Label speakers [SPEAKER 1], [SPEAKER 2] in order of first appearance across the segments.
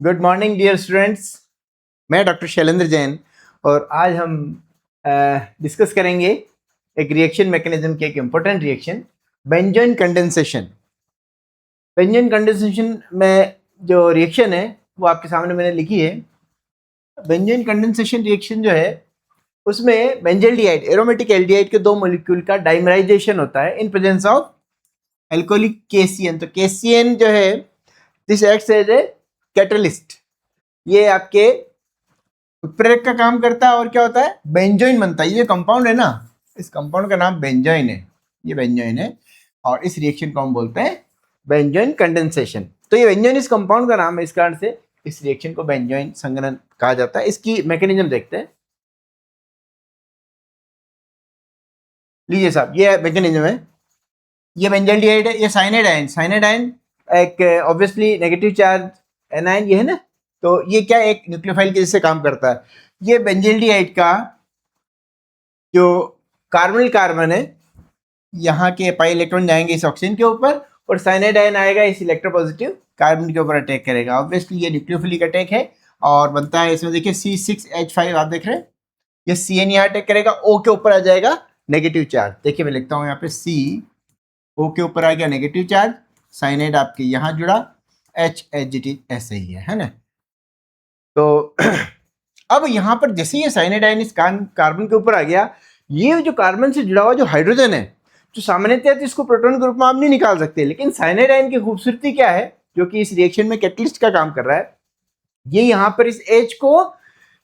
[SPEAKER 1] Good morning dear students. मैं doctor Shailendra Jain और आज हम डिस्कस करेंगे एक रिएक्शन मैकेनिज्म के एक important reaction benzoin condensation. Benzoin condensation में जो रिएक्शन है वो आपके सामने मैंने लिखी है। बेंजोइन कंडेंसेशन रिएक्शन जो है उसमें बेंजल्डिहाइड एरोमेटिक एल्डिहाइड के दो मॉलिक्यूल का डाइमराइजेशन होता है in presence of alcoholic KCN. तो केसीएन जो है this acts as a catalyst, ये आपके उत्प्रेरक का काम करता है और क्या होता है बेंजोइन बनता है। ये कंपाउंड है ना, इस कंपाउंड का नाम बेंजोइन है, ये बेंजोइन है और इस रिएक्शन को हम बोलते हैं बेंजोइन कंडेंसेशन। तो ये बेंजोइन इस कंपाउंड का नाम है, इस कारण से इस रिएक्शन को बेंजोइन संघनन कहा जाता है। इसकी मैकेनिज्म देखते हैं। लीजिए साहब, ये मैकेनिज्म है, ये बेंजल्डिहाइड है, ये साइनाइड आयन, साइनाइड आयन एक ऑब्वियसली नेगेटिव चार्ज एनायन ये है ना, तो ये क्या एक न्यूक्लियोफाइल के जैसे काम करता है। ये बेंजल्डिहाइड का जो कार्बोनिल कार्बन है, यहाँ के पाई इलेक्ट्रॉन जाएंगे इस ऑक्सीजन के ऊपर और साइनाइड आयन आएगा इस इलेक्ट्रोपॉजिटिव कार्बन के ऊपर अटैक करेगा। ऑब्वियसली ये न्यूक्लियोफिलिक अटैक है और बनता है इसमें, देखिए C6H5 आप देख रहे हैं, ये CN यहाँ अटैक करेगा, O के ऊपर आ जाएगा नेगेटिव चार्ज। देखिए मैं लिखता हूँ यहाँ पे CO के ऊपर आ गया नेगेटिव चार्ज, साइनाइड आपके यहाँ जुड़ा, H ऐसे ही है ना। तो अब यहाँ पर जैसे ये साइनाइड आयन इस कार्बन के ऊपर आ गया, ये जो कार्बन से जुड़ा हुआ जो हाइड्रोजन है, जो सामान्यतः तो इसको प्रोटॉन के रूप में आप नहीं निकाल सकते, लेकिन साइनाइड आयन की खूबसूरती क्या है जो कि इस रिएक्शन में कैटलिस्ट का काम कर रहा है, ये यहाँ पर इस H को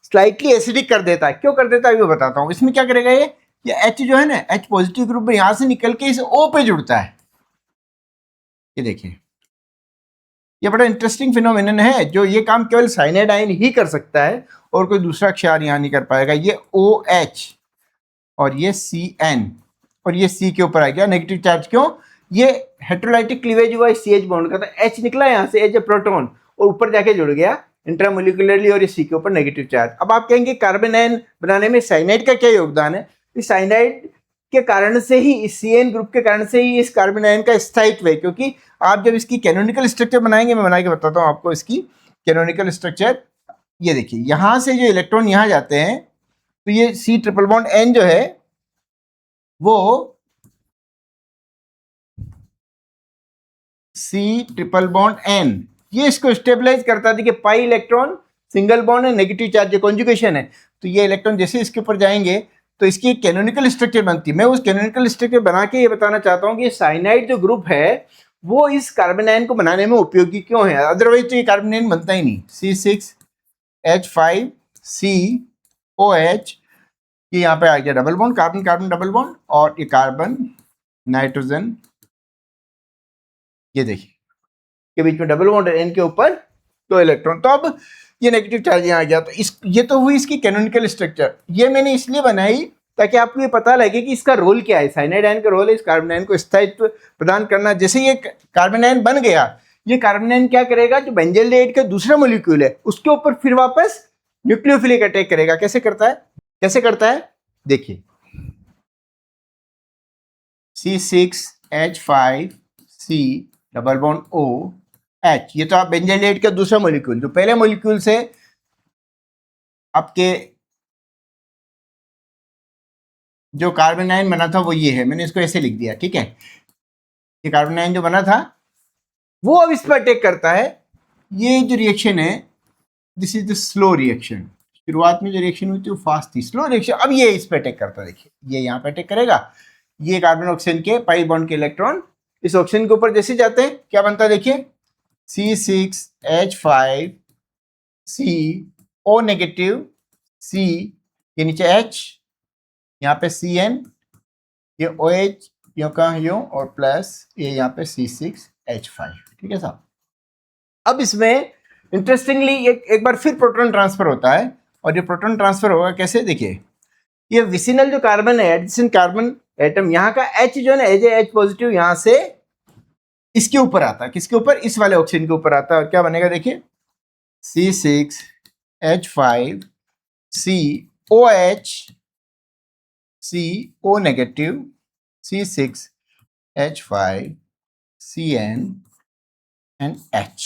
[SPEAKER 1] स्लाइटली एसिडिक कर देता है। क्यों कर देता है ये बताता हूँ। इसमें क्या करेगा, ये H जो है ना, H पॉजिटिव ग्रुप में यहाँ से निकल के इस O पे जुड़ता है। ये देखिए, ये बड़ा इंटरेस्टिंग फिनोमिनन है, जो ये काम केवल साइनाइड आयन ही कर सकता है और कोई दूसरा क्षार यहाँ नहीं कर पाएगा। ये OH और ये CN और ये C के ऊपर आ गया नेगेटिव चार्ज। क्यों? ये हेटेरोलाइटिक क्लीवेज हुआ CH बॉन्ड का, तो H निकला यहाँ से एज ए प्रोटॉन और ऊपर जाके जुड़ गया इंट्रामोलिकुलरली और ये C के ऊपर नेगेटिव चार्ज। अब आप कहेंगे कार्बन आयन बनाने में साइनाइड का क्या योगदान है? इस साइनाइड के कारण से ही, इस CN ग्रुप के कारण से ही इस कार्बन आयन का स्थायित्व है, क्योंकि आप जब इसकी कैनोनिकल स्ट्रक्चर बनाएंगे, मैं बना के बताता हूँ आपको इसकी कैनोनिकल स्ट्रक्चर। ये देखिए, यहाँ से जो इलेक्ट्रॉन यहाँ जाते हैं तो ये C ट्रिपल बॉन्ड N जो है वो C ट्रिपल बॉन्ड N, ये इसको स्टेबलाइज करता है कि पाई इलेक्ट्रॉन सिंगल बॉन्ड है, नेगेटिव चार्ज कॉन्जुगेशन है, तो ये इलेक्ट्रॉन जैसे इसके ऊपर जाएंगे तो इसकी एक कैनोनिकल स्ट्रक्चर बनती है। मैं उस कैनोनिकल स्ट्रक्चर बना के ये बताना चाहता हूँ कि साइनाइड जो ग्रुप है वो इस कार्बन आयन को बनाने में उपयोगी क्यों है, अदरवाइज तो ये कार्बन आयन बनता ही नहीं। C6H5COH, ये यहाँ पे आ गया double bond, carbon carbon double bond, और ये कार्बन नाइट्रोजन, ये देखिए के बीच में डबल बॉन्ड है, N के ऊपर दो इलेक्ट्रॉन। तो अब ये नेगेटिव चार्ज यहाँ आ गया, तो ये तो हुई इसकी कैनोनिकल स्ट्रक्चर। ये मैंने इसलिए बनाई ताकि आपको ये पता लगे कि इसका रोल क्या है। साइनाइड आयन का रोल है इस कार्बन आयन को स्थायित्व प्रदान करना। जैसे ये कार्बन आयन बन गया, ये कार्बन आयन क्या करेगा, जो बेंजल्डिहाइड का दूसरा मॉलिक्यूल है उसके ऊपर फिर वापस न्यूक्लियोफिलिक अटैक करेगा। कैसे करता है, कैसे करता है, देखिए C6H5C डबल बॉन्ड OH, ये तो आप बेंजल्डिहाइड का दूसरा मॉलिक्यूल, जो पहले मॉलिक्यूल से आपके जो कार्बन आयन बना था वो ये है, मैंने इसको ऐसे लिख दिया, ठीक है। ये कार्बन आयन जो बना था वो अब इस पर अटैक करता है। ये जो रिएक्शन है, this is the slow reaction. शुरुआत में जो रिएक्शन हुई थी वो फास्ट थी, स्लो रिएक्शन। अब ये इस पर अटैक करता है, देखिए ये यहाँ पे अटैक करेगा। ये कार्बन ऑक्सीजन के पाई बॉन्ड के इलेक्ट्रॉन इस ऑक्सीजन के ऊपर जैसे जाते हैं, क्या बनता है देखिए, C6H5CO नेगेटिव, C के नीचे H, यहाँ पे CN, ये OH यो का यो और प्लस ये यहाँ पे C6H5, ठीक है साहब। अब इसमें इंटरेस्टिंगली एक बार फिर प्रोटॉन ट्रांसफर होता है, और ये प्रोटॉन ट्रांसफर होगा कैसे, देखिए ये विसिनल जो कार्बन है, एडिशन कार्बन एटम, यहाँ का H जो है ना, H पॉजिटिव यहाँ से इसके ऊपर आता है, किसके ऊपर, इस वाले ऑक्सीजन के ऊपर आता है, और क्या बनेगा देखिए C6H5COH, CO negative, C6H5CN and H,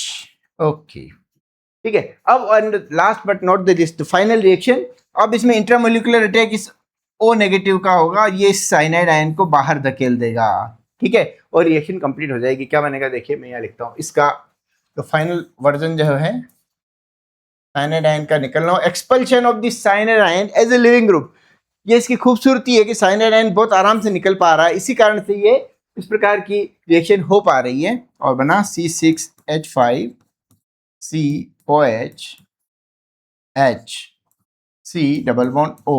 [SPEAKER 1] okay. ठीक है। अब last but not the list, final reaction. अब इसमें इंट्रामोलिकुलर अटैक इस ओ नेगेटिव का होगा, ये साइनाइड आयन को बाहर धकेल देगा, ठीक है, और रिएक्शन कंप्लीट हो जाएगी। क्या बनेगा देखिए, मैं यहाँ लिखता हूँ इसका तो फाइनल वर्जन जो है साइनाइड आयन का निकलना, expulsion of this cyanide ion as a leaving group. ये इसकी खूबसूरती है कि साइनाइड आयन बहुत आराम से निकल पा रहा है, इसी कारण से ये इस प्रकार की रिएक्शन हो पा रही है और बना C6H5 COH H C double bond O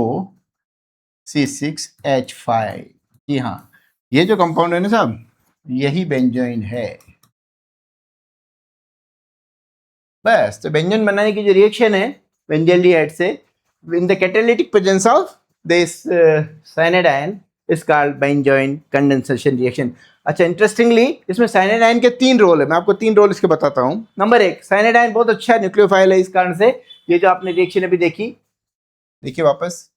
[SPEAKER 1] C6H5। जी हाँ, ये जो कंपाउंड है ना साहब, यही बेंजोइन है। बस, तो बेंजोइन बनाने की जो रिएक्शन है बेंजल्डिहाइड से, in the catalytic presence of this cyanide ion is called benzoin condensation reaction. अच्छा, इंटरेस्टिंगली इसमें साइनाइड आयन के 3 रोल है, मैं आपको 3 रोल इसके बताता हूँ। नंबर 1, साइनाइड आयन बहुत अच्छा न्यूक्लियोफाइल है, इस कारण से ये जो आपने रिएक्शन अभी देखी, देखिए वापस,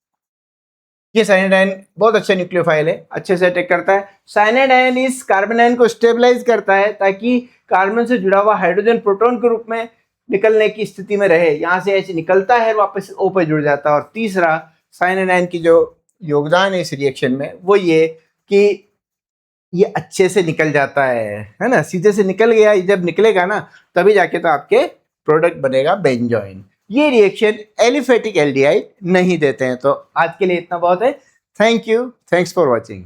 [SPEAKER 1] ये साइनाइड आयन बहुत अच्छा न्यूक्लियोफाइल है, अच्छे से अटैक करता है। साइनाइड आयन इस कार्बन आयन को स्टेबलाइज करता है ताकि कार्बन से जुड़ा हुआ हाइड्रोजन प्रोटॉन के रूप में निकलने की स्थिति में रहे, यहाँ से H निकलता है वापस O पे जुड़ जाता है। और तीसरा, साइनाइड आयन की जो योगदान है इस रिएक्शन में वो ये कि ये अच्छे से निकल जाता है ना, सीधे से निकल गया, जब निकलेगा ना तभी जाके तो आपके प्रोडक्ट बनेगा बेंजोइन। ये रिएक्शन एलिफेटिक एल्डिहाइड नहीं देते हैं। तो आज के लिए इतना बहुत है। Thank you, thanks for watching.